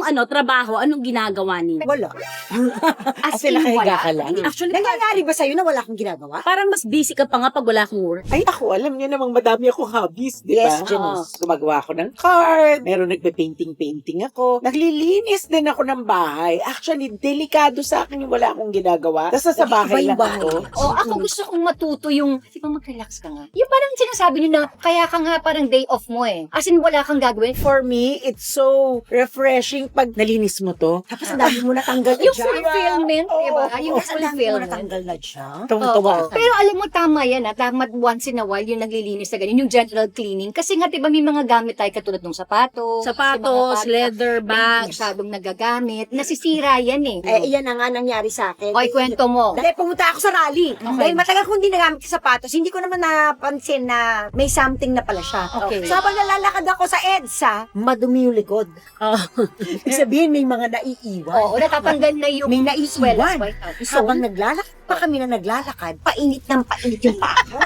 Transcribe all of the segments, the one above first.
kayong trabaho, anong ginagawa niyo? Wala. As in, nakahiga wala. ka lang. Actually, Nangyayari ba sa'yo na wala akong ginagawa? parang mas busy ka pa nga pag wala kang work. Ay, ako, alam niyo namang madami akong hobbies, di ba? Yes, Janice. Gumagawa ako ng card, meron nagpe-painting ako, naglilinis din ako ng bahay. Actually, delikado sa akin yung wala akong ginagawa. Tapos sa bahay lang ako. Ako gusto kong matuto yung, di ba mag-relax ka nga? Yung parang sinasabi nyo na, kaya ka nga parang day off mo eh. As in, wala kang gagawin. For me, it's so refreshing pag nalinis mo to. Tapos ang dami mo natanggal na Yung dyan. fulfillment, di ba? Yung Tapos ang dami mo fulfillment. natanggal na dyan. Tuwa-tuwa. Oo. Pero alam mo, tama yan ha. Tama once in a while yung naglilinis na ganyan, yung general cleaning. Kasi nga, di ba, may mga gamit tayo katulad ng sapatos. Sapatos, leather Hindi bags. masyadong nagagamit. Nasisira yan eh. Iyan na nga nangyari sa akin. Okay, kwento mo. Dahil pumunta ako sa rally. Dahil matagal kong hindi nagamit yung sapatos, hindi ko naman napansin na may something na pala siya. Okay. So habang nalalakad ako sa EDSA, madumi yung likod. Oh. Ibig sabihin, may mga naiiwan. Oo, natatanggal na yung May swells. naiiwan. Habang naglalakad pa kami na naglalakad, painit ng painit yung paa ko.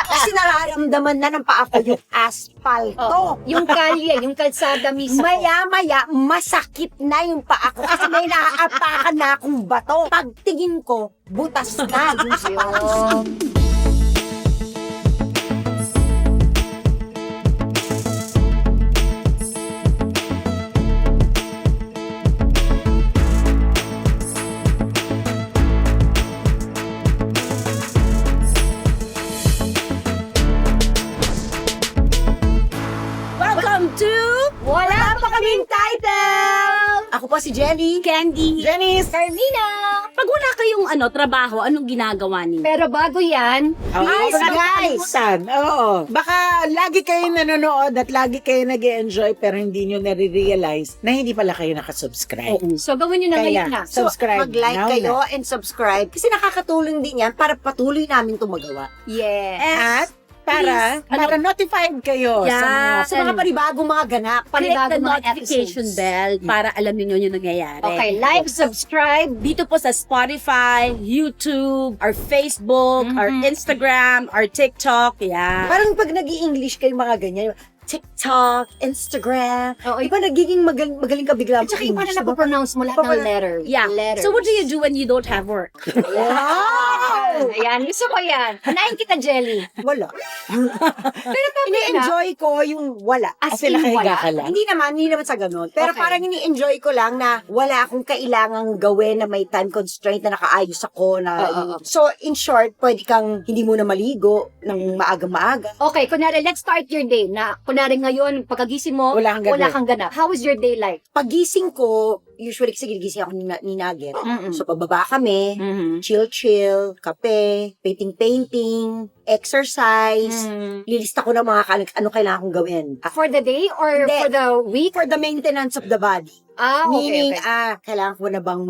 Kasi nararamdaman na ng paa ko yung asfalto. Yung kalye, yung kalsada mismo. Maya-maya, masakit na yung paa ko kasi may naaapakan na akong bato. Pagtingin ko, butas na yung sapatos. Welcome to Wala pa kaming title! Ako po si Jenny. Candy. Janice! Carmina! Pag wala kayong trabaho, anong ginagawa niyo? Pero bago yan, Ay, guys! Oo. Baka lagi kayo nanonood at lagi kayo nag-enjoy pero hindi nyo nare-realize na hindi pala kayo nakasubscribe. so gawin nyo na ngayon na. So, Subscribe mag-like now kayo na. and subscribe kasi nakakatulong din yan para patuloy namin itong magawa. Yes. At para notified kayo Yeah. Sa mga panibagong mga ganap. Click the panibagong mga notification episodes. bell para alam niyo yung nangyayari. Okay, like, subscribe. Dito po sa Spotify, YouTube, our Facebook, our Instagram, our TikTok. Yeah. Parang pag nag-i-English kayo mga ganyan, TikTok, Instagram, Oo, di ba nagiging magaling ka bigla At saka yung parang napopronounce mo lahat ng letter. Yeah. Letters. So what do you do when you don't have work? Wow! Ayan, gusto ko yan. Hanayin kita, Jelly. Wala. Pero tama na. Ini-enjoy ko yung wala. As Kasi in, nakahiga wala. ka lang. Hindi naman sa ganun. Pero Okay. parang ini-enjoy ko lang na wala akong kailangang gawin na may time constraint na nakaayos ako. So, in short, pwede kang hindi muna maligo ng maaga-maaga. Okay, kunwari, let's start your day. Na, kunwari ngayon, pagkagising mo, Wala kang ganap. How is your day like? Pagising ko, usually kasi gigising ako ni Nugget. Mm-mm. So, pababa kami, Mhm. chill, kape, painting, exercise, lilista ko ng mga ano kailangan kong gawin. For the day or Hindi. for the week? For the maintenance of the body. Okay. Meaning, kailangan ko na bang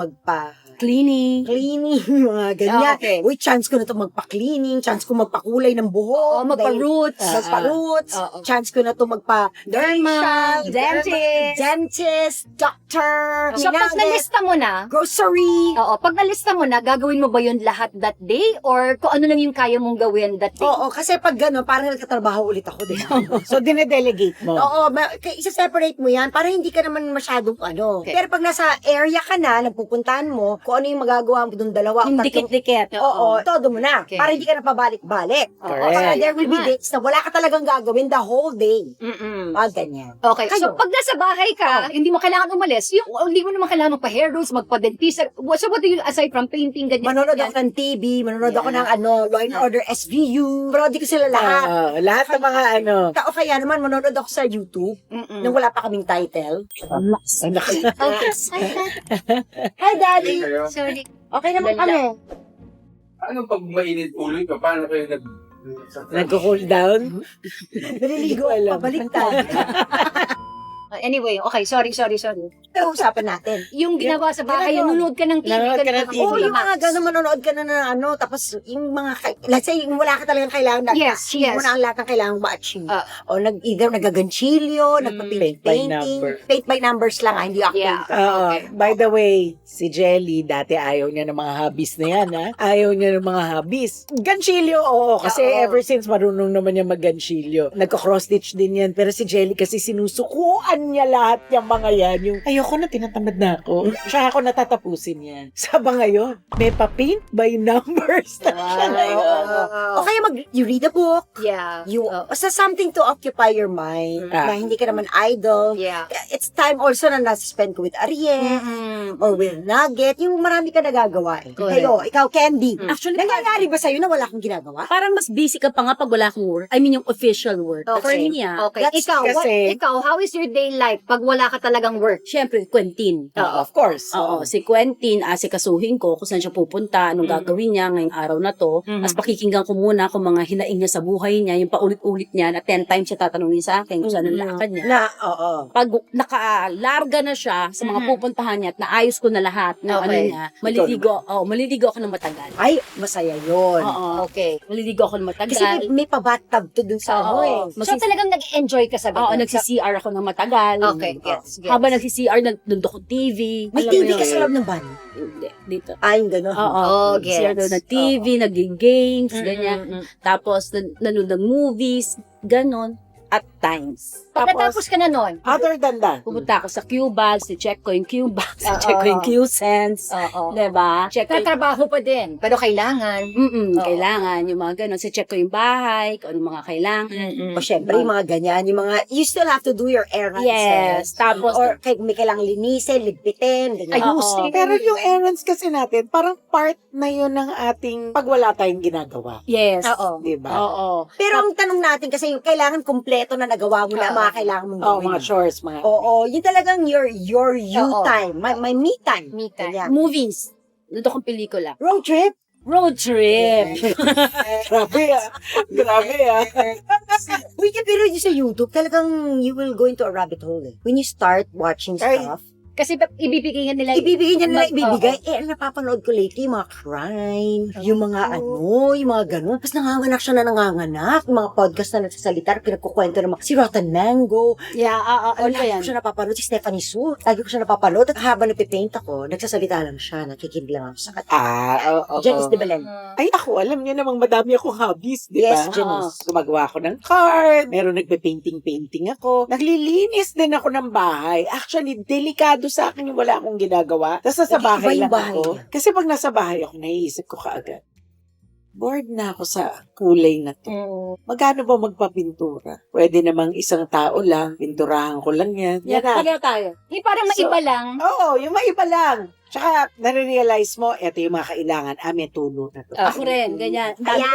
Cleaning. cleaning, mga ganyan. Okay. Uy, chance ko na to magpa-cleaning, chance ko magpakulay ng buhok. Oo, magpa-roots. Magpa-roots. Oo. Chance ko na to Derma, dentist. Dentist, doctor, So, pag nalista mo na, grocery. pag nalista mo na, gagawin mo ba yun lahat that day? Or kung ano lang yung kaya mong gawin that day? Oo, kasi pag gano'n, parang nagkatrabaho ulit ako, di ba? So, dinedelegate mo. Oo, isa-separate mo yan para hindi ka naman masyadong Okay. Pero pag nasa area ka na, nagpupuntahan mo, kung ano yung magagawa mo doon dalawa o Yung tatlong dikit-dikit. Oo, todo mo na. Okay. Para hindi ka na pabalik-balik. Correct. Para there will be Naman. days na wala ka talagang gagawin the whole day. Mm-mm. Ganyan. Okay, so Kayo? pag nasa bahay ka, hindi mo kailangan umalis, hindi mo naman kailangan magpa-hair rolls, magpa-dentist. So what do you, aside from painting, ganyan? Manonood ako ng TV, manonood ako ng Law and Order SVU. Pero di ko sila lahat. Lahat ng mga O kaya naman, manonood ako sa YouTube nang wala pa kaming title. Okay. Hi, Daddy! Sorry. Okay naman kami. Ano pag mainit ulo ka? Paano kayo nag-cool down. Naliligo ako, baliktad. Anyway, okay, sorry. Ito, usapan natin. Yung ginawa sa bahay, Ganun. nanonood ka ng TV. Nanonood ka ng TV. Oo, yung mga gano'n, manonood ka na tapos yung mga, let's say, yung wala ka talagang kailangan na, Yes, achieve yes. mo na ang lahat ng kailangan ma-achieve. Ah. O either nagaganchilyo, Paint by number. paint by numbers lang, hindi ako. Yeah. Oo. By the way, si Jelly, dati ayaw niya ng mga hobbies na yan, ha? Ayaw niya ng mga hobbies. Ganchilyo, oo. Kasi Oo. ever since, marunong naman niya mag-ganchilyo. Nagko-cross-stitch din yan. Pero si Jelly kasi sinusukuan niya lahat yung mga yan. Yung, ayoko na, tinatamad na ako. Siya ako natatapusin yan. Saba ngayon, may pa-paint by numbers na siya ngayon. O kaya you read a book. Yeah. Basta something to occupy your mind. Ah. Na hindi ka naman idle. Yeah. It's time also na nasa-spend ko with Ariel or with Nugget. Yung marami ka nagagawa eh. Correct. Kayo, ikaw, Candy. Actually, Nangyayari ba sa'yo na wala kang ginagawa? parang mas busy ka pa nga pag wala kang work. I mean, yung official work. Okay. For me, Okay. That's kasi- Ikaw, how is your day life pag wala ka talagang work? Siyempre, Quentin. Of course. Oo, si Quentin, asikasuhin ko kung saan siya pupunta, anong gagawin niya ngayong araw na to. Mas pakikinggan ko muna kung mga hinaing niya sa buhay niya, yung paulit-ulit niya, na 10 times siya tatanungin sa akin kung saan ang lakad niya. Oo. Pag nakalarga na siya sa mga pupuntahan niya at naayos ko na lahat ng ano Okay. niya, maliligo ako ng matagal. Ay, masaya yun. Oo. Okay. Maliligo ako ng matagal. Kasi may pabathtub to dun sa ano eh. So talagang nag-enjoy ka sa Oo, ganun? nagsi-CR ako ng matagal. Okay, gets. Habang nagsi-CR, nandun ko TV. May Alam TV mo ka yun? sa loob ng banyo. Hindi, dito. Ay, gano'n. Oo, Oh, CR gets. doon ng TV, naging-games, ganyan. Tapos, nanood ng movies, ganon. At times. Pagkatapos ka na nun? Other than that, Pumunta ako sa Q-Bags, check ko yung Q-Bags, Oo. check ko yung Q-Sense. Oo. Diba? Check ko yung Tatrabaho pa din, pero kailangan. Oo. kailangan, yung mga ganon. So, check ko yung bahay, kung anong mga kailangan. O syempre, yung mga ganyan, yung mga, you still have to do your errands. Yes. Tapos, Or may kailangang linisin, ligpitin, ganyan. Ayusin. pero yung errands kasi natin, parang part na yun ng ating pag wala tayong ginagawa. yes. Oo. Diba? Oo. Pero ang tanong natin kasi yung kailangan kompleto na nagawa mo na ang mga kailangan mong Oh, gawin. mga chores, mga... Oo, yun talagang your you Oo. time. My me time. Me time. Ganyan. Movies. Nandun akong pelikula. Road trip. Road trip. Grabe ah. Grabe ah. Uy, pero yun sa YouTube, talagang you will go into a rabbit hole eh. When you start watching Ay. stuff, Kasi ibibigay nga nila. ibibigay niya nila, ibibigay. Oo. Ang napapanood ko lately, yung mga crime, yung mga yung mga ganun. Tapos nanganganak siya na nanganganak. Yung mga podcast na nagsasalita, pinagkukwento ng mga, si Rotten Mango. Yeah, Ano ano ba yan? ko siya napapanood, si Stephanie Su. Lagi ko siya napapanood. At habang napipaint ako, nagsasalita lang siya, nakikinig lang ako sa kanya. Oo. Janice de Belen. Ay, ako, alam niyo namang madami akong hobbies, di ba? Yes, Janice. Gumagawa ako ng card, meron nagpe-painting ako, naglilinis din ako ng bahay. Actually, delikado sa akin yung wala akong ginagawa. Tapos nasa Iba bahay yung lang bahay ako. niya. Kasi pag nasa bahay ako, naiisip ko kaagad, bored na ako sa kulay na to. Magkano ba magpapintura? Pwede namang isang tao lang, pinturahan ko lang yan. Yan na. Pareho tayo. Yung parang maiba lang. Oo, yung maiba lang. Tsaka, nare-realize mo, eto yung mga kailangan. May tulo na to. Ako rin, ganyan. Kaya,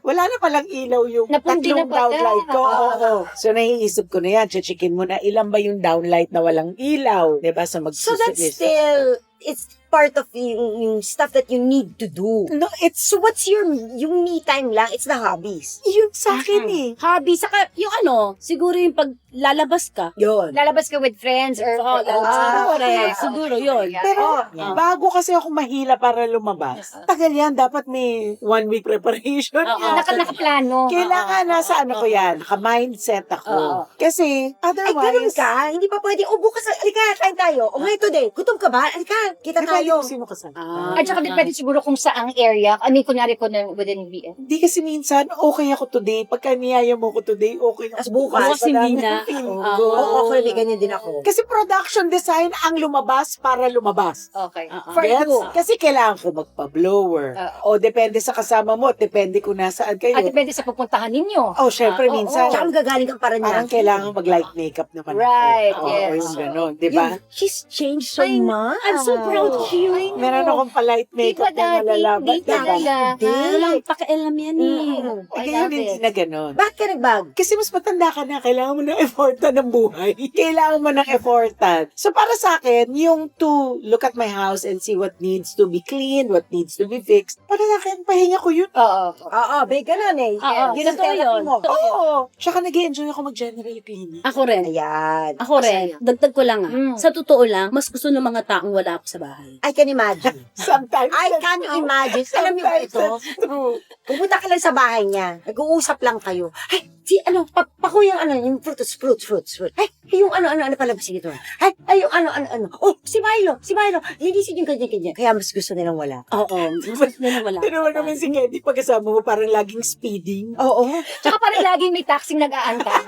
Wala na palang ilaw yung Napundi na tatlong pala. downlight ko. Oo. So, naiisip ko na yan. Checkin mo na ilan ba yung downlight na walang ilaw. Diba? So, so that's still, it's part of yung stuff that you need to do. No, it's So what's yung me time lang? It's the hobbies. yun sa akin eh. Hobby, saka yung ano, siguro yung pag lalabas ka. Yun. Lalabas ka with friends or... Oo, lalabas ka with friends. Siguro yun. Pero, Yeah. bago kasi ako mahila para lumabas. Tagal yan. Dapat may 1 week preparation. Oo. yan. Nakaplano. Kailangan nasa ano ko yan. Naka-mindset ako. Oo. Kasi, Ay, ganun otherwise, ka? Hindi pa pwede, bukas, alika, kain tayo. O ngayon today, gutom ka ba? Alika, kita depende tayo. kung sino kasama. At saka depende siguro kung saang area. I mean, kunyari ko na within BF. Hindi kasi minsan, okay ako today. Pagka niyaya mo ko today, okay na. Tas bukas, Bukas hindi na. Oo, okay, may ganyan din ako. Kasi production design ang lumabas para lumabas. Okay. For Gets? you. Kasi kailangan ko magpa-blower. O depende sa kasama mo, depende kung nasaan kayo. At depende sa pupuntahan ninyo. O syempre Oo, minsan, Tsaka magagaling kang para parang niya. kailangan mag-light makeup naman. Right, ako. yes. O yung gano'n, di ba? She's changed so I- much. I'm so proud of you. Meron akong pa-light Di ba makeup na dati? nalalaban. Di talaga. Walang pakialam yan eh. I Ngayon love hindi it. na gano'n. Bakit ka nagbago? Kasi mas matanda ka na, kailangan mo ng effortan ng buhay. Kailangan mo ng effortan. So para sa akin, yung to look at my house and see what needs to be cleaned, what needs to be fixed, para sa akin, pahinga ko yun. Oo. Oo, may ganun eh. Oo, Yun ang totoo therapy yun. mo. Oo. Tsaka nag-enjoy ako mag-general cleaning. Ako rin. Ayan. Ako rin. Dagdag ko lang Mm. Sa totoo lang, mas gusto ng mga taong wala ako sa bahay. I can imagine. Sometimes. I can imagine. Alam niyo ba Sometimes ito? that's true. Pupunta ka lang sa bahay niya. Nag-uusap lang kayo. Ay, pakuyang yung fruits. Ay, yung ano palabas dito. Ay, yung ano. Oh, si Milo. Linisin yung kanya. Kaya mas gusto nilang wala. Oo. Mas gusto nila wala. Pero naman si Geddy, pagkasama mo, parang laging speeding. Oo. Tsaka parang laging may taxing nag-aantay.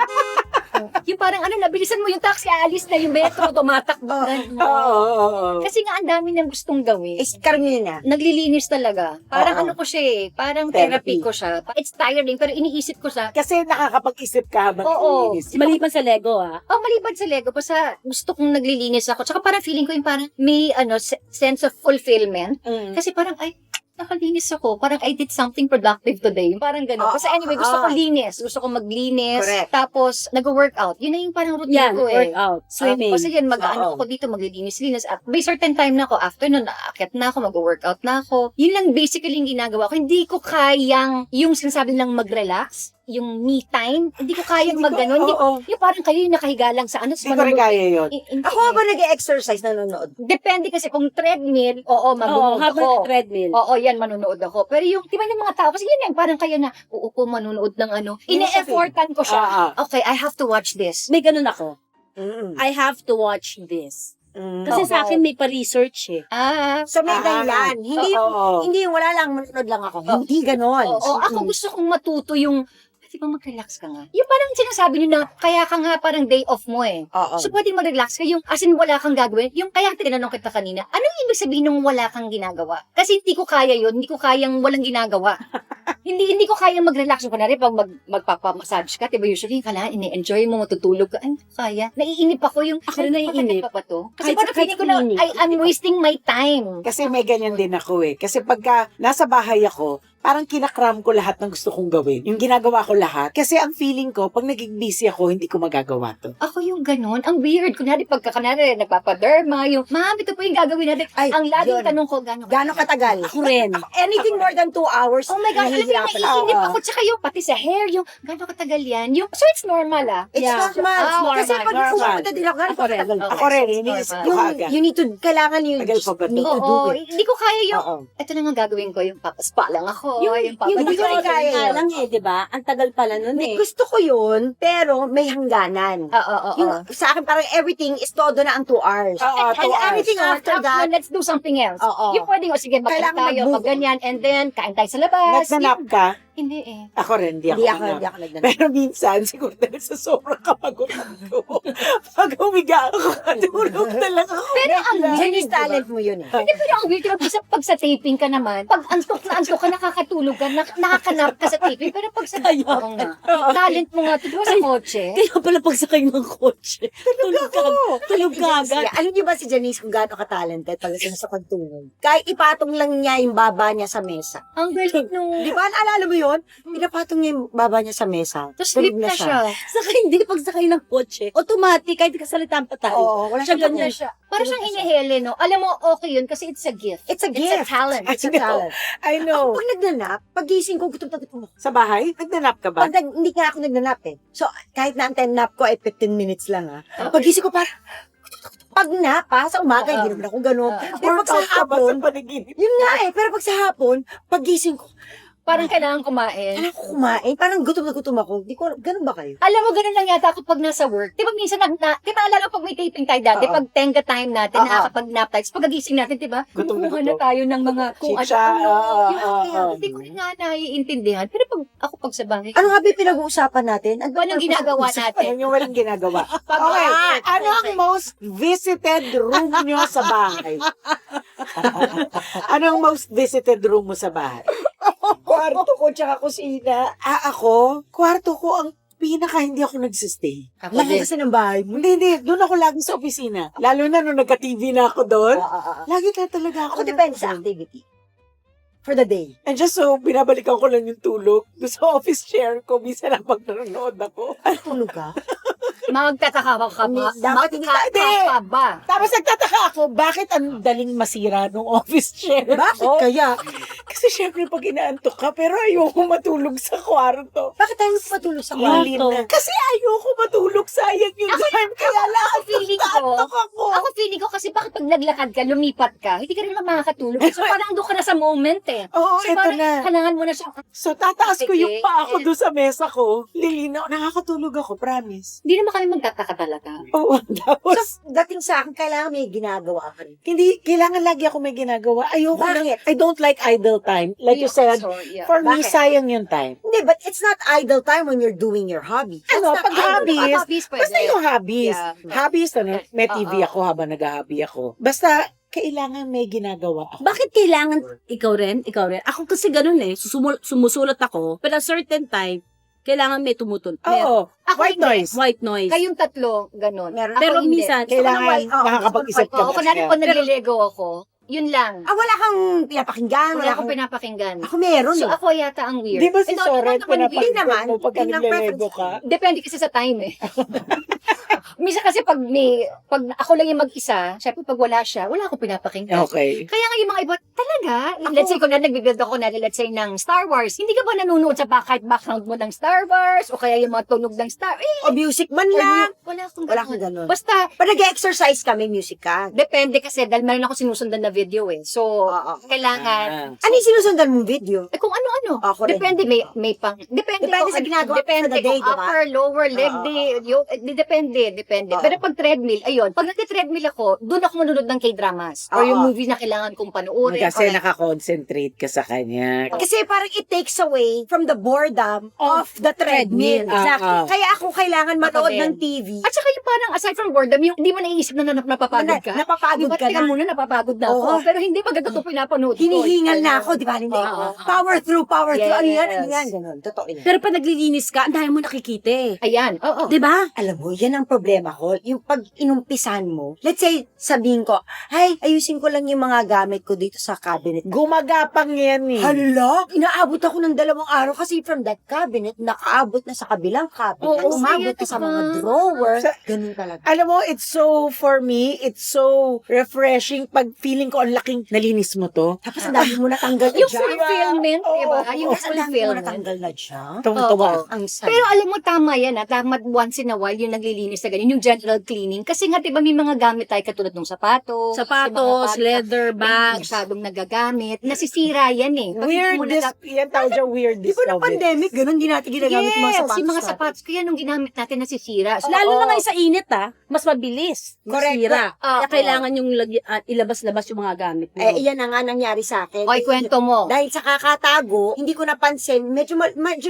Yung parang nabilisan mo yung taxi, aalis na yung metro, tumatakbo. Ganun. Oo. Kasi nga ang dami niyang gustong gawin. Eh, si Carmina. Naglilinis talaga. Parang Oo. ano ko siya eh. Parang Therapy. therapy ko siya. It's tiring, pero iniisip ko siya. Kasi nakakapag-isip ka habang Oo. nilinis. Maliban sa Lego, Oh, maliban sa Lego, basta gusto kong naglilinis ako. Tsaka parang feeling ko yung parang may sense of fulfillment. Mm. Kasi parang, ay, nakalinis ako. Parang I did something productive today. Parang gano'n. Kasi anyway, gusto ko linis. Gusto ko maglinis. Correct. Tapos, nag-workout. Yun na yung parang routine Yan, ko eh. workout, swimming. Kasi yan, mag-ano Oo. ako dito, maglilinis-linis. At may certain time na ako, after nun, naakit na ako, mag-workout na ako. Yun lang basically yung ginagawa ko. Hindi ko kayang, yung sinasabi lang mag-relax, yung me time, hindi ko kayang mag-ano. Oo. Yung parang kayo yung nakahiga lang sa ano. Hindi ko rin kaya yun. Ako ba nag-exercise nanonood? Depende kasi kung treadmill, oo, Oo, manunood habang ako. treadmill. Oo, yan, manunood ako. Pero yung, di ba yung mga tao, kasi yun yan, parang kayo na, uupo, manunood ng ano. Ine-effortan ko siya. Okay, I have to watch this. May ganun ako. Mm. I have to watch this. Mm. Kasi Oo. sa akin may pa-research eh. So may dahilan. Hindi Oo. hindi yung wala lang, manonood lang ako. Hindi ganon. Oo, ako gusto kong matuto yung, di ba mag-relax ka nga? Yung parang sinasabi nyo na, kaya ka nga parang day off mo eh. Oo. So, pwedeng mag-relax ka. Yung, as in, wala kang gagawin. Yung, kaya tinanong kita kanina, anong ibig sabihin ng wala kang ginagawa? Kasi hindi ko kaya yun. Hindi ko kayang walang ginagawa. hindi ko kayang mag-relax. Yung kunwari, pag magpapamassage ka, diba usually, kailangan ini-enjoy mo, matutulog ka. Ay, hindi ko kaya. Naiinip ako yung, Ako rin naiinip. Pa to? Kasi Kahit- parang feeling ko na, kahit I'm wasting my time. Kasi may ganyan din ako eh. Kasi pagka nasa bahay ako, parang kinakram ko lahat ng gusto kong gawin. Yung ginagawa ko lahat. Kasi ang feeling ko, pag naging busy ako, hindi ko magagawa to. Ako yung ganun. Ang weird. Kunwari, pagkakanari, nagpapaderma, yung, ma'am, ito po yung gagawin natin. Ay, ang laging yun. tanong ko, gano'n Gano'ng katagal? Ako rin. Anything more than 2 hours, Oh my God, alam mo yung nahihirapan ako. naiinip ako. Tsaka yung pati sa hair, yung gano'n katagal yan. Yung, so it's normal ah. It's Yeah. normal. Kasi pag normal. pupunta din ako, gano'ng katagal? Ako rin, iniisip ko Yung, agad. you need to, kailangan you Tagal pa ba to? need to do Oo, it. hindi ko kaya yung, Oo. ito na nga gagawin ko, yung papaspa lang ako. Yung hindi ko rin kaya nga yun. lang eh, di ba? Ang tagal pala nun eh. Gusto ko yun, pero may hangganan. Oo. Yung, sa akin, parang everything is todo na ang 2 hours. Oo, And 2 hours. everything after that, let's do something else. Oo. Yung pwedeng, sige, magkain Kailangan tayo, mag-move. pag ganyan, and then, kain tayo sa labas. Nagnanap ka? Hindi eh. Ako rin, hindi ako nanap. hindi ako nagdanap. Pero minsan, siguro dahil sa sobrang kapagutan ko, pag humiga ako, natulog na lang ako. Pero ang Genius diba? talent mo yun eh. Hindi, pero ang weird, diba, pag sa taping ka naman, pag antok ka, nakakatulog ka, nakakanap ka sa taping, pero pag sa oo nga, talent mo nga, diba sa kotse? Kaya pala pagsakay ng kotse. Tulog ka. Tulog ka agad. Alam niyo ba si Janice kung gaano ka-talented pag sa pagtulog? Kahit ipatong lang niya yung baba niya sa mesa. Ang galing nung... Di ba? Naalala mo yun? Pinapatong niya yung baba niya sa mesa. Tapos Tulog sleep na siya. Sakay, hindi pagsakay ng kotse. Automatic, kahit kasalitan pa tayo. Oo, wala Siya siyang ganyan. Na siya. Parang siyang inihele, no? Alam mo, okay yun kasi it's a gift. It's a It's gift. a talent. It's a I know. talent. I know. Pag nagnanap, pag gising ko, gutom na gutom ako. Sa bahay, nagnanap ka ba? Hindi nga ako nagnanap eh. So, kahit na ang time nap ko ay 15 minutes lang ha. Pag gising ko parang, pag nap ha, sa umaga, hindi naman ako ganun. Pero pag sa Workout ka ba hapon, sa panaginip? yun nga eh, pero pag sa hapon, pag gising ko, Parang kailangan kumain. kailangan ko kumain, parang gutom na gutom ako. Di ko, ganun ba kayo? Alam mo, ganun lang yata ako pag nasa work. Di ba minsan, di ba alala pag may taping tayo dati, Oo. pag tenga time natin, Oo. nakakapag-nap tayo. Tapos pagagising natin, di ba? Gutom na Kukuha gutom. na tayo ng mga kung Chicha, ano. oo, Yun, oo, kaya oo. Hindi ko nga naiintindihan. Pero ako pag sa bahay, Ano nga ba yung pinag-uusapan natin? Ano anong ginagawa natin? Ano yung walang ginagawa? Okay, ano ang most visited room nyo sa bahay? Ano ang most visited room mo sa bahay? Kwarto ko tsaka kusina. Ako, kwarto ko ang pinaka hindi ako nagsistay. Ako Laki din. kasi ng bahay mo. Hindi. Doon ako lagi sa opisina. Lalo na nung nagka-TV na ako doon. Lagi na talaga ako. Ako depende sa activity. For the day. And just so, binabalikan ko lang yung tulog. Doon sa office chair ko, minsan na pag nanonood ako. Tulog ka? Magtataka ka ba? Dapat hindi Magtataka ka ba? Tapos nagtataka ako, bakit ang daling masira ng office chair? Bakit ko? kaya? Kasi syempre pag inaantok ka, pero ayoko matulog sa kwarto. Bakit tayo matulog sa Lilin kwarto? na. Kasi ayoko matulog, sayang yung time. Kaya lang, Ako feeling ko, antok ako. ako feeling ko kasi bakit pag naglakad ka, lumipat ka, hindi ka rin naman makakatulog. So parang doon ka na sa moment eh. Oo, So eto parang na. kailangan mo na siya. So, tataas ko yung Sige. paa ko doon sa mesa ko. Lilinaw, nakakatulog ako, promise. Hindi naman kami magtataka talaga. Oo, tapos, Dating sa akin, kailangan may ginagawa ka rin. hindi, kailangan lagi ako may ginagawa. Ayoko Bakit? lang. I don't like idle time. time. Like you said, for me, Bakit? sayang yung time. Hindi, but it's not idle time when you're doing your hobby. It's Ano, not pag idle time. hobbies, basta yung hobbies. Yeah. Hobbies, may Oo. TV ako habang nag-hobby ako. Basta, kailangan may ginagawa ako. Bakit kailangan ikaw rin? Ako kasi ganun eh. Sumusulat ako, but a certain time, kailangan may tumutun. Oo, Ako white hindi. noise. White noise. Kayong tatlo, ganun. Meron. Pero Ako hindi. minsan, Kailangan Oo, nakakapag-isip ka. Oo, kunwari pag naglilego ako, yun lang. Wala kang pinapakinggan. Wala akong pinapakinggan. Ako meron So eh. ako yata ang weird. Di ba si Eh, no, Soren, not naman weird. Hindi naman. pinapakinggan mo pagka Yun ang naglilego preference ka? Depende kasi sa time eh. Minsan kasi pag ako lang yung mag-isa, syempre pag wala siya, wala akong pinapakinggan. Okay. Kaya nga yung mga iba, talaga, let's say kung nag-build ako na, let's say ng Star Wars, hindi ka ba nanonood sa background mo ng Star Wars? O kaya yung mga tunog ng Star, O music man lang. wala akong Wala akong ganun. Basta, Pag nag-exercise kami, music ka. depende kasi, dahil meron ako sinusundan na video eh. So, Oo. kailangan, Ano yung sinusundan mong video? kung ano-ano. Ako rin. Depende, may pang, depende Depende sa ginagawa mo depende for the day, kung di ba? upper, lower, leg Oo. day, depende. Oo. Pero pag treadmill, ayun, pag nagte-treadmill ako, doon ako manunod ng K-dramas. Or Oo. yung movie na kailangan kong panoorin. Kasi or- nakakonsentrate ka sa kanya. Kasi parang it takes away from the boredom of the treadmill. Exactly. Kaya ako kailangan manood din. ng TV. At saka yung parang aside from boredom, yung hindi mo naiisip na napapagod ka. Napapagod Di ba, ka tingnan na. mo na napapagod na ako. Oo. Pero hindi pag ito pinapanood ko. Hinihingal na ako, di ba? Hindi. Oo. Power through. Ano yan? Yes. Ano yan? Ganun. Totoo yan. pero pag naglilinis ka, ang dami mo nakikita eh. Ayan, oo. Di ba? Alam mo, yan ang problema ko. Yung pag inumpisan mo, let's say, sabihin ko, ay, ayusin ko lang yung mga gamit ko dito sa cabinet. Gumagapang yan eh. Hala, inaabot ako ng 2 araw kasi from that cabinet, nakaabot na sa kabilang cabinet. Oo, umabot saya, na sa diba? mga drawer. Sa- Ganun talaga. Alam mo, for me, it's so refreshing pag feeling ko ang laking nalinis mo to. Tapos ang dami mo natanggal na Yung dyan. fulfillment, Oo. di ba? Yung Tapos ang dami mo fulfillment. natanggal na dyan. Tuwa. Ang sad. Pero alam mo, tama yan ha. Tama once in a while yung naglilinis na ganyan, yung general cleaning. Kasi nga, di ba, may mga gamit tayo katulad ng sapatos. Sapatos, leather, Hindi bags. masyadong nagagamit. Nasisira yan eh. Pag Weird hindi mo yan tawag dyan weird Di ba na discovery. pandemic, ganun, di natin ginagamit yung mga Yes, sapatos. yung mga natin. sapatos ko yan, nung ginamit natin nasisira. So, Lalo oo. na ngayon sa init mas mabilis. Correct. Masira. Oo. Kaya kailangan yung ilabas-labas yung mga gamit mo. Iyan na nga nangyari sa akin. Okay, kwento mo. Dahil sa kakatago, hindi ko napansin, medyo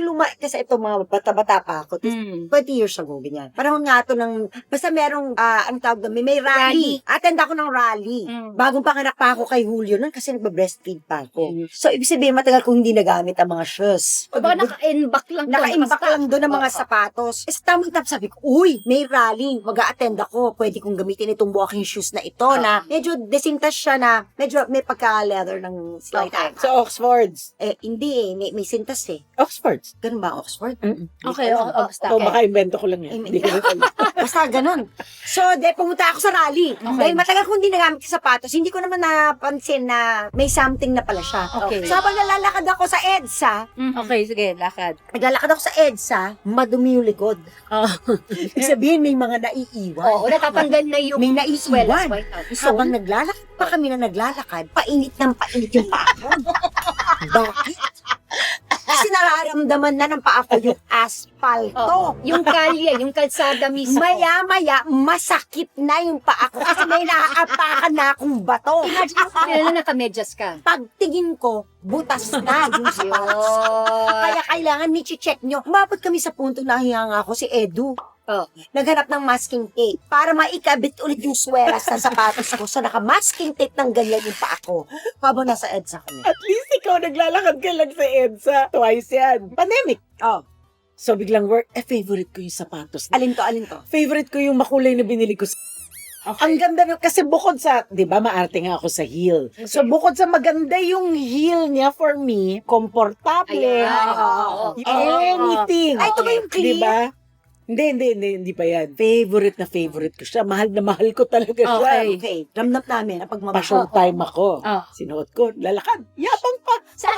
luma, kasi ito mga bata-bata pa ako. Mm. 20 years ago, ganyan. Parang nga to ng, basta merong, ang tawag doon, may rally. Attend ako ng rally. Mm. Bagong panganak pa ako kay Julio nun kasi nagbe-breastfeed pa ako. So, ibig sabihin, matagal kong hindi nagamit ang mga shoes. O baka naka-inback lang to. Naka-imbak naka-stock. lang doon ang mga Oo. sapatos. Eh, sa tamang tap, sabi ko, uy, may rally. Mag-a-attend ako. Pwede kong gamitin itong walking shoes na ito na medyo desintas siya na medyo may pagka-leather ng slight. Okay. Sa Oxfords. Hindi eh. May sintas eh. Oxfords. Ganun ba, Oxford? Okay, basta. O baka invento ko lang yan. Hindi ko rin alam. Basta ganun. So, pumunta ako sa rally. Dahil matagal kong hindi nagamit yung sapatos, hindi ko naman napansin na may something na pala siya. Okay. So, habang nalalakad ako sa EDSA, Okay, sige, lakad. naglalakad ako sa EDSA, madumi yung likod. Oh. Ibig sabihin, may mga naiiwan. Oo, natatanggal na yung May swells. naiiwan. Habang naglalakad pa kami na naglalakad, painit ng painit yung paa ko. Bakit? Kasi nararamdaman na ng paa ko yung asfalto. Yung kalye, yung kalsada mismo. Maya-maya, masakit na yung paa ko kasi may naaapakan na akong bato. Imagine mo kung na nakamedyas ka. Pagtingin ko, butas na yung sapatos. Kaya kailangan ni-check nyo. Umabot kami sa punto na hiyanga ako si Edu. Oh. Naghanap ng masking tape para maikabit ulit yung sweras ng sapatos ko. So, naka-masking tape ng ganyan yung paa ko habang nasa EDSA kami. At least ikaw naglalakad ka lang sa EDSA. Twice yan. Pandemic. Oh, So biglang favorite ko yung sapatos. alin to? Favorite ko yung makulay na binili ko sa Ang ganda na, kasi bukod sa, di ba, maarte nga ako sa heel. So, bukod sa maganda yung heel niya for me, komportable. Ayan. Oo. Anything. Ay, ito ba yung clear? Di ba? Hindi pa yan. Favorite na favorite ko siya. Mahal na mahal ko talaga siya. Okay. Okay, ramdam namin na pag Pa-show time ako. Oh. Sinuot ko, lalakad. Yabang pa. Sa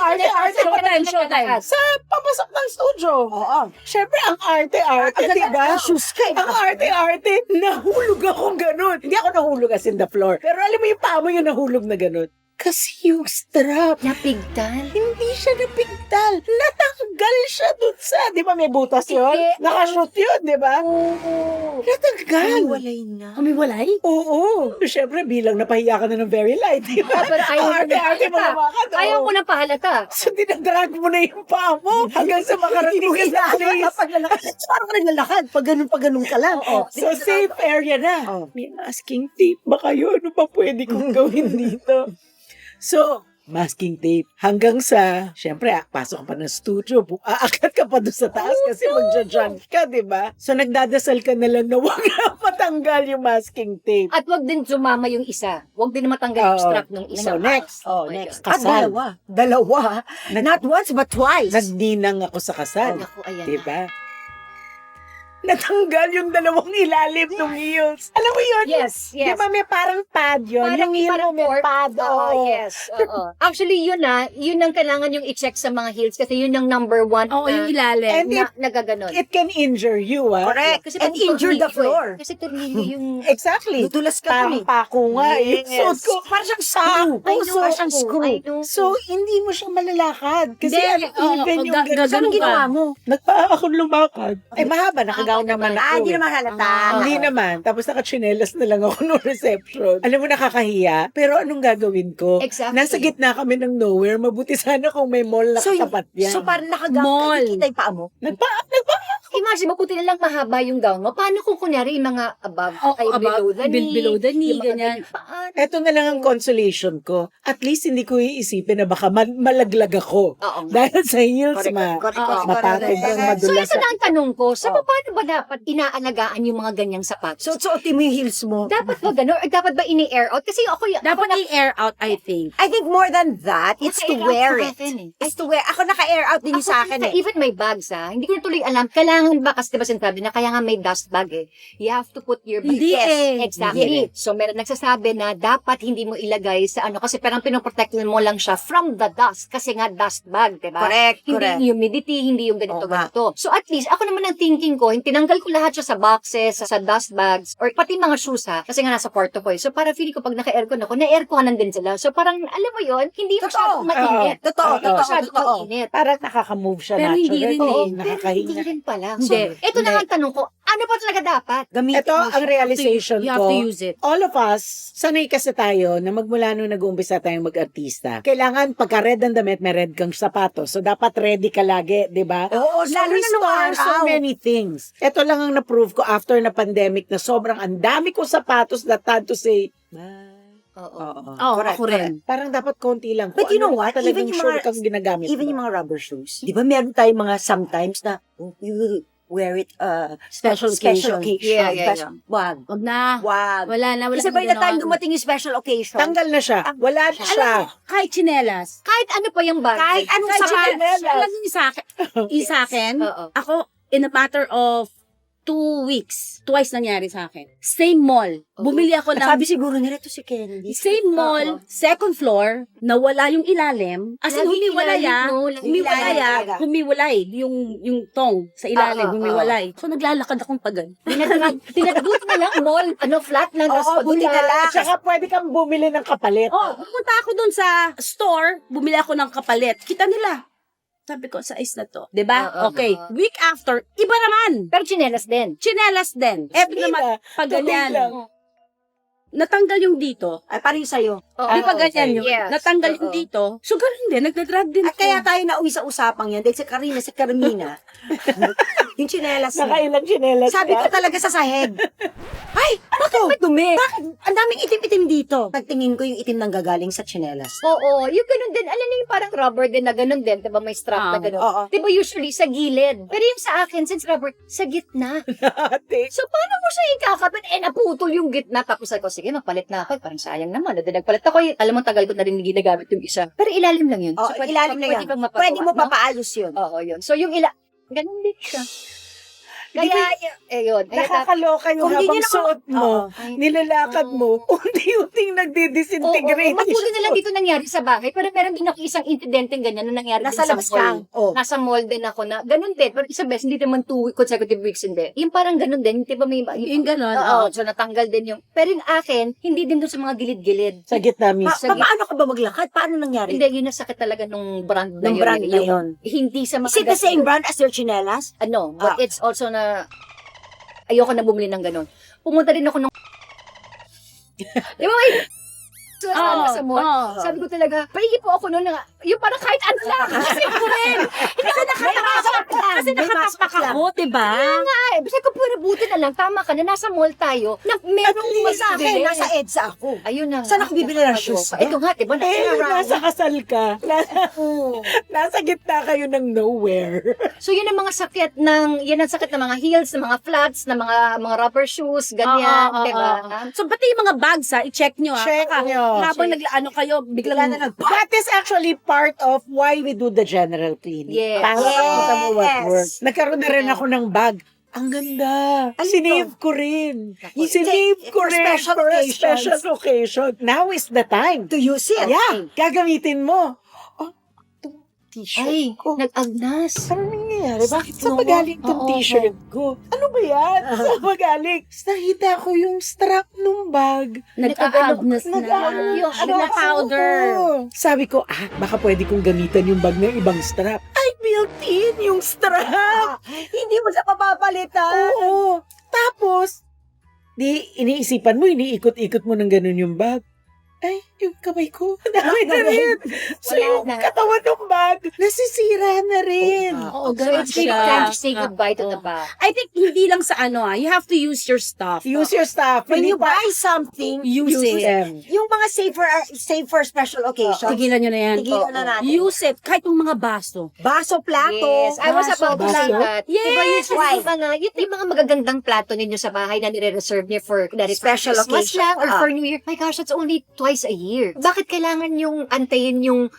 Showtime. Sa papasok ng studio. Oo. Syempre, ang arte-arte, di ba? Shoes ka. Ang arte-arte, nahulog akong ganun. Hindi ako nahulog as in the floor. Pero alam mo yung paa mo yung nahulog na ganun. Kasi yung strap, Napigtal. hindi siya napigtal. Natanggal siya dun sa, di ba may butas yun? Hindi. Nakashoot yun, di ba? Natanggal. Walay na. Humiwalay? Oo. Siyempre, bilang napahiya ka na ng very light, di ba? Pero ayaw ko na Arte-arte mo pahalata. naman ka doon. Ayaw ko na pahalata. So, dinadrag mo na yung paa mo hanggang sa makarating ka sa place. Parang naglalakad. Pag ganun ka lang. Oo. So, safe area na. Oh. May masking tape ba kayo? Ano pa pwede kong gawin dito? So, masking tape. Hanggang sa, syempre, pasok ka pa ng studio. Aakyat ka pa doon sa taas kasi magja-jump ka, di ba? So, nagdadasal ka na lang na wag na matanggal yung masking tape. At wag din sumama yung isa. Wag din matanggal yung Oo. strap ng isa. So, next. Oh, my next. God. At Kasal. dalawa. Not once, but twice. Nagninang ako sa kasal. Naku, ayan Di na. ba? Natanggal yung dalawang ilalim ng heels. Alam mo yun? Yes, Di yes. ba may parang pad yun? yung heel mo may fork. pad. Oo, Oo. yes. Oo. Actually, yun ang kailangan yung i-check sa mga heels kasi yun ang number one Oo, yung na, ilalim. And na nagaganon. It can injure you, ah. Correct. Kasi And pag injure the tornilyo floor. Kasi tornilyo yung... Exactly. Dudulas ka Parang dun eh. pako nga. Yes. Suot ko. Parang siyang screw. I know, so, Parang siyang screw. I know. So, hindi mo siya malalakad. Kasi Hindi, oo, even yung gaganon ganun. Anong ginawa mo? Nagpaa akong lumakad. Eh, mahaba. Nakagaw naman ako. Hindi naman halata. Hindi naman. Tapos nakachinelas na lang ako no reception. Alam mo, nakakahiya. Pero anong gagawin ko? Exactly. Nasa gitna kami ng nowhere. Mabuti sana kung may mall na katapat yan. So, parang nakagaw. Mall. Kita yung paa mo. Nagpaa. Imagine, mabuti na lang mahaba yung gown mo. Paano kung kunyari yung mga above, ay below the knee? Below the knee, yung mga ganyan. paan? Eto na lang ang consolation ko. At least hindi ko iisipin na baka malaglag ako. Oo. Dahil sa heels, Correct. mapatid ang So, madulas. ito na ang tanong ko. So, paano ba dapat inaalagaan yung mga ganyang sapatos? So, suotin mo yung heels mo. dapat ba gano'n? Or dapat ba ini-air out? Kasi ako Dapat i-air out, I think. I think more than that, it's to Naka-air out wear sa it. akin eh. It's to wear. Ako naka-air out din yung sa akin eh. Even my bags hindi ko na tuloy alam. Kailangan ba, kasi diba sinasabi na kaya nga may dust bag you have to put your bag. Hindi Exactly. So, meron nagsasabi na dapat hindi mo ilagay sa kasi parang pinoprotect mo lang siya from the dust. Kasi nga dust bag, diba? Correct, Hindi correct. yung humidity, hindi yung ganito, Oo nga. ganito. So, at least, ako naman ang thinking ko, tinanggal ko lahat siya sa boxes, sa dust bags, or pati mga shoes kasi nga nasa kwarto ko So, para feeling ko pag naka-aircon ako, na-airconan din sila. So, parang, alam mo yon hindi Totoo. masyadong mainit. Totoo, Hindi totoo, masyadong totoo. mainit. Parang nakaka-move siya Pero hindi naturally. rin eh. Oo, pero hindi Nakakahinga. rin pala. So, Hindi. ito na nga ang tanong ko, ano ba talaga dapat? Gamitin Ito mo ang siya. realization You have ko. to use it. All of us, sanay kasi tayo na magmula nung nag-uumpisa tayong mag-artista. Kailangan pagka red ang damit, may red kang sapatos. So, dapat ready ka lagi, di ba? Oo, So, lalo we na nung store so araw. many things. Ito lang ang na-prove ko after na pandemic na sobrang ang dami kong sapatos that had to say, Oo. Oo, Correct, ako rin. parang dapat konti lang. But you know what? Talagang Even yung sure mga- kang ginagamit Even mo. yung mga rubber shoes. Di ba meron tayong mga sometimes na you will wear it Special special occasion. occasion. Yeah, yeah, Special- Wag. Wag na. Wag. Wala na. Wala Kasi na by the time ginawa. dumating yung special occasion, Tanggal na siya. Wala na siya. Kahit chinelas. Kahit ano pa yung bag. kahit anong Kahit sapat, chinelas. Alam niyo sa akin, Oo. ako, in a matter of 2 weeks, twice nangyari sa akin. Same mall. Bumili ako ng sabi siguro nila to si Kennedy. same mall, second floor, nawala yung ilalim. As in, Lagi humiwalay ilalim, ah. no? Lagi Humiwalay ilalim ah. talaga. Humiwalay. Yung tong sa ilalim, Oo, humiwalay. So, naglalakad akong pagan. Tinadagot na lang mall, flat lang. Oo, tapos buti na padulas. lang. At saka pwede kang bumili ng kapalit. Oh, pumunta ako dun sa store, bumili ako ng kapalit. Kita nila. Sabi ko, size na to. 'Di ba? Oo, Okay. oo. Week after, iba naman. Pero chinelas din. Chinelas din. Eto Hindi naman, na. pag Tuloy ganyan. lang. Natanggal yung dito. Ay, parang yung sa'yo. Oo, Di pa oo, ganyan okay. yun. Yes. Natanggal yung Oo. dito. So, ganun din. Nagdadrag din At ako. kaya tayo nauwi sa usapang yan, dahil si Karina, si Carmina, yung chinelas niya. Nakailang chinelas Sabi ko ka. talaga sa sahig, ay, bakit dumi? Bakit? Ang daming itim-itim dito. Pagtingin ko yung itim nang gagaling sa chinelas. Oo, yung ganun din. Alam niyo yung parang rubber din na ganun din. Diba may strap na ganun? Oo. Diba usually sa gilid? Pero yung sa akin, since rubber, sa gitna. Ate. So, paano mo siya ikakabit? Naputol yung gitna. Tapos ako, sige, magpalit na ako. Parang sayang naman. Nagpalit ako. Alam mo, tagal ko na rin ginagamit yung isa. Pero ilalim lang yun. Oo, ilalim na yan. pang mapagawa, Pwede mo no? papaayos yun. Oo, yun. So, yung ganun din siya. Kaya, yun. Nakakaloka yung Kung hindi habang niyo suot mo, Ay, nilalakad mo, unti-unting nagdi-disintegrate. Magbuti na lang dito nangyari sa bahay. Pero meron din ako isang incidente ganyan na nangyari Nasa din sa labas mall. ka. Oh. Nasa mall din ako na, ganun din. Pero isang beses, hindi naman 2 consecutive weeks, hindi. Yung parang ganun din. Di ba may, Yung ganon. Oo, so natanggal din yung, pero yung akin, hindi din doon sa mga gilid-gilid. Sa gitna mismo. Sige. Paano ka ba maglakad? Paano nangyari? Hindi, yun nasakit talaga nung brand na Ng yun. brand na yun. Hindi sa mga Is it the same brand as your chinelas? Ano, but it's also na, ayoko na bumili ng ganun. Pumunta din ako nung, di ba may, so, sa mall, sabi ko talaga, pahingi po ako noon na, yung parang kahit ano lang, kasi ko rin, Kasi nakatapak ako, diba? ay, basta ko puro buti na lang, tama ka na, nasa mall tayo, na merong Sa akin, bibili. nasa EDSA ako. Ayun na. Saan ako bibili ng shoes? Ito nga, di ba? Nasa kasal ka. Nasa gitna kayo ng nowhere. So, yun ang mga sakit ng, yan ang sakit ng mga heels, ng mga flats, ng mga rubber shoes, ganyan, Oo, di ba? So, pati yung mga bags, i-check nyo, Check nyo. Habang naglaano kayo, biglang That is actually part of why we do the general cleaning. Yes. Para makita mo what Yes. works. Nagkaroon na rin ako ng bag. Ang ganda. Ano Sinave ko rin. It's Sinave ko for rin special for a occasions. special occasion. Now is the time. To use it. Yeah, gagamitin mo. Oh, itong t-shirt Ay, ko. nag-agnas. Ano nangyayari? Bakit sa Oo, magaling tong oo, t-shirt ko? Ano ba yan? Sa magaling? Nakita ko yung strap nung bag. nag-aagnas na. Yung Ano na powder. Sabi ko, baka pwede kong gamitan yung bag ng ibang strap. Ay, built-in yung strap! Hindi mo siya mapapalitan. Oo. Tapos, iniisipan mo, iniikot-ikot mo ng ganun yung bag. Ay, yung kamay ko, dami na rin. So, Wala yung na. katawan ng bag, nasisira na rin. Oo, So, ganun it's really siya. time to say goodbye to the bag. I think hindi lang sa you have to use your stuff. Use your stuff. When Hindi you pa- buy something, Use it. them. yung mga safe for special occasions, Tigilan nyo na yan. tigilan na natin. Use it. Kahit yung mga baso. Baso, plato. Yes, I was about to say Baso? that. Yes, Diba yung why? yung mga magagandang plato ninyo sa bahay na nire-reserve niyo for Special Christmas occasion. lang or for New Year. My gosh, it's only twice a year. Bakit kailangan yung antayin yung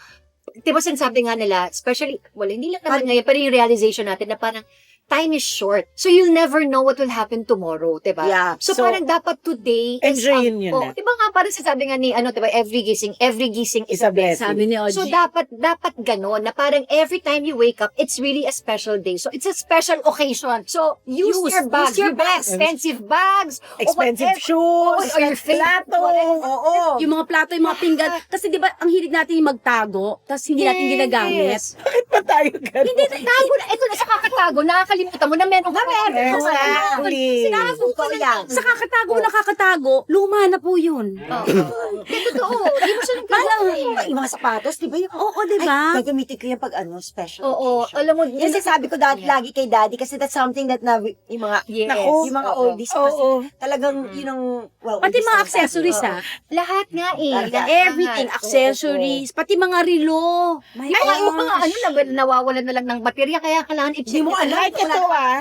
diba sinasabi nga nila, especially, well, hindi lang naman ngayon, pero yung realization natin na parang time is short. So, you'll never know what will happen tomorrow, diba? Yeah. So, So, parang dapat today is enjoyin yun na. diba nga, parang sasabi nga ni, diba, every gising is a blessing. Sabi ni Oji. So, dapat ganon, na parang every time you wake up, it's really a special day. So, it's a special occasion. So, use your bags. your Yung mga bags. expensive bags. Expensive whatever. shoes, Or your favorite, plato. whatever. Oo. yung mga plato, yung mga pinggan. Kasi di ba, ang hilig natin yung magtago, tapos hindi natin ginagamit. Bakit pa tayo ganun? Hindi, tago na. Ito na sa kakatago. Nakakalimutan mo na meron ka. Exactly. Sinabi ko lang. Sa kakatago, nakakatago, luma na po yun. Totoo. Hindi mo silang Yung mga sapatos, di ba yung... Oo, di ba? Ay, gagamitin ko yan pag special Oo. occasion. Alam mo, Yan sabi ko lagi kay daddy kasi that's something that yung mga Yes. Naku. yung mga Oo. oldies kasi Oo. talagang yun ang Pati oldies mga na- accessories, Oo. ha? Lahat nga eh. Lahat. Everything, Lahat. accessories, pati mga relo. My Ay, yung mga gosh. nawawalan na lang ng baterya, kaya kailangan i-check. Hindi mo alam. Like ito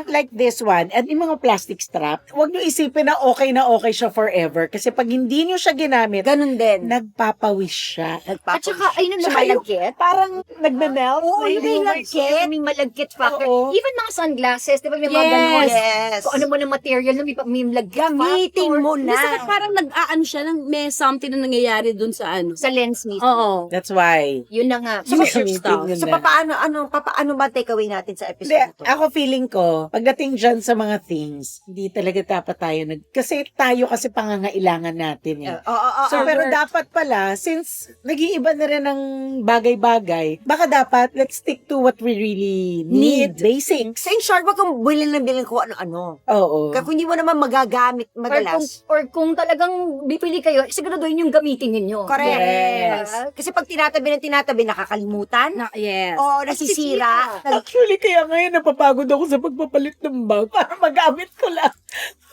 like this one, at yung mga plastic strap, huwag nyo isipin na okay siya forever. Kasi pag hindi nyo siya ginamit, Ganun din. nagpapawis siya. At saka, ayun ang Tsaka yung- malagkit. Parang nagme-melt. Oo, yung may lagkit. May malagkit factor. Oo. Even mga sunglasses, di ba may mga Yes. ganon? Yes. Kung ano mo ng material, may malagkit Gamitin factor. mo Hindi, saka na. parang nag-aan siya, may something na nangyayari dun sa Sa lens mismo. Oo. That's why. Yun na nga. Use your Gamitin stuff. nyo So, na. paano ba takeaway natin sa episode Hindi, na to? ako feeling ko, pagdating dyan sa mga things, hindi talaga dapat tayo kasi pangangailangan natin eh. So, pero dapat pala, since nag-iiba na rin ang bagay-bagay, baka dapat, let's stick to what we really need. Basics. So, in short, wag kang bilhin kung ano-ano. Oo. Kung hindi mo naman magagamit madalas. Or kung talagang bipili kayo, siguraduhin yung gamitin ninyo. Correct. Yes. Kasi pag tinatabi, nakakalimutan. Yes. O nasisira. Actually, kaya ngayon napapagod ako sa pagpapalit ng bag para magamit ko lang.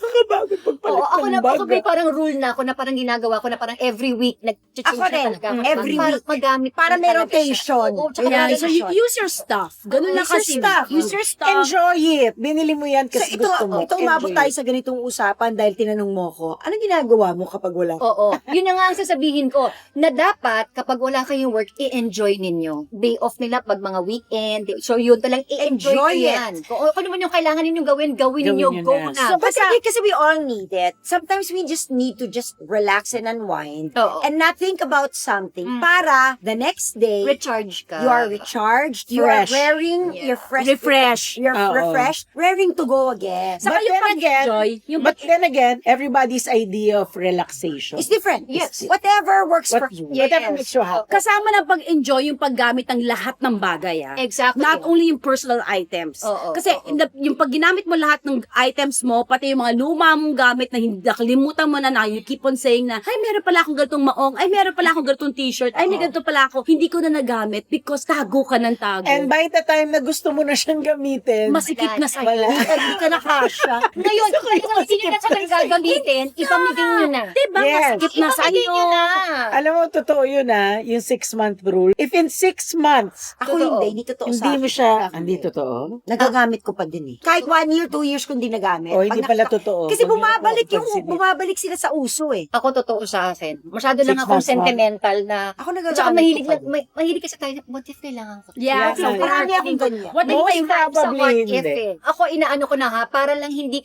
Nakakabagod pagpalit Oo, ako ng na, bag. ako may parang rule na ako na parang ginagawa ko na parang every week nag-change Ako rin, na talaga. every para week. magamit Para ko may talaga siya. rotation. Oo, tsaka Yeah, may so rotation. use your stuff. Ganun lang Use your kasi. stuff. Use your stuff. Enjoy it. Binili mo yan So kasi ito, gusto mo. ito umabot Enjoy tayo it. sa ganitong usapan dahil tinanong mo ko, anong ginagawa mo kapag wala ka? Oo. Yun na nga ang sasabihin ko, na dapat kapag wala kayong work, i-enjoy ninyo. Day off nila pag mga weekend. So yun talagang i-enjoy Enjoy ko yan. Kung ano man yung kailangan ninyong gawin, gawin ninyo. Gawin nyo Go na. na. So, kasi we all need it. Sometimes we just need to just relax and unwind Oo. and not think about something Mm. para the next day, Recharge ka. you are recharged, you Fresh. are wearing, Yeah. you're fresh, Refresh. you're Oo. refreshed, raring to go again. Saka But yung then again, pag-enjoy, yung But then again, everybody's idea of relaxation. It's different. Yes. Whatever works for What, you. whatever Yes. makes you happy. kasama ng pag-enjoy yung paggamit ng lahat ng bagay, Exactly. Not only yung personal items. Oo, Kasi oo. yung pag ginamit mo lahat ng items mo, pati yung mga luma mong gamit na hindi nakalimutan mo na you keep on saying na, ay, meron pala akong ganitong maong, ay, meron pala akong ganitong t-shirt, ay, may ganito pala ako, hindi ko na nagamit because tago ka ng tago. And by the time na gusto mo na siyang gamitin, Masikip na sa'yo. Wala. Hindi ka na kasha. Ngayon, kung hindi na sa gagamitin, ipamigay nyo na. Diba? Yes. Masikip na Ipamigay sa'yo. nyo na. alam mo, totoo yun yung 6-month rule. If in 6 months, Ako Totoo. hindi totoo sa hindi akin. mo siya, hindi totoo? Nagagamit ko pa din eh. Kahit 1 year, 2 years kung di nagamit. O, hindi Pag pala nakaka- totoo. Kasi Huwag niyo bumabalik na yung, pansinin. bumabalik sila sa uso eh. Ako totoo sa akin. Masyado lang 6 akong months, sentimental na Ako at nagagamit saka mahilig, ko pa lang, mahilig kasi tayo na, what if kailangan ko? Yeah, so Marami akong ganyan. What if Most may Sa probably what if hindi. eh. Ako inaano ko na ha, para lang hindi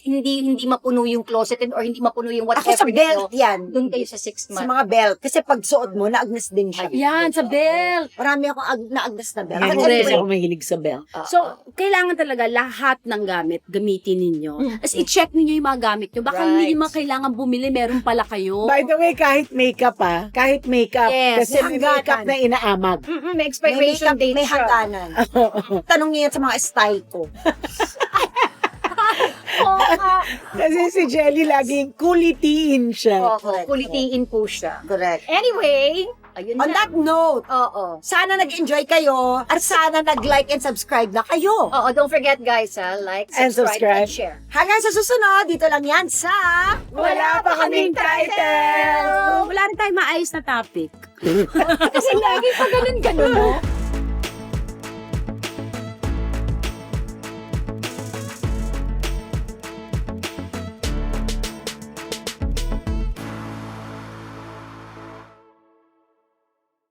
mapuno yung closet or hindi mapuno yung whatever. Ako sa belt yan. Doon kayo sa 6 Sa months. mga belt. Kasi pag suot mo, naagnas din siya. Yan, sa belt. Marami akong naagnas na belt. Yan, Ako hindi anyway, kasi ako mahilig sa belt. So, kailangan talaga lahat ng gamit, gamitin ninyo. As i-check ninyo yung mga gamit nyo. Baka hindi Right. nyo kailangan bumili, meron pala kayo. By the way, kahit makeup kahit makeup, Yes, kasi may hangganan. makeup na inaamag. May may expiration makeup, date may siya. hangganan. Tanong niya yan sa mga style ko. Oo nga. Kasi si Jelly laging kulitiin siya. Oo, kulitiin po siya. Correct. Anyway, ayun On na. that note, Oo. sana nag-enjoy kayo at sana nag-like and subscribe na kayo. Oo, don't forget guys like, And subscribe, subscribe. and share. Hanggang sa susunod, dito lang yan sa... Wala pa kaming title! Wala rin tayong maayos na topic. Kasi lagi pa ganun-ganun mo.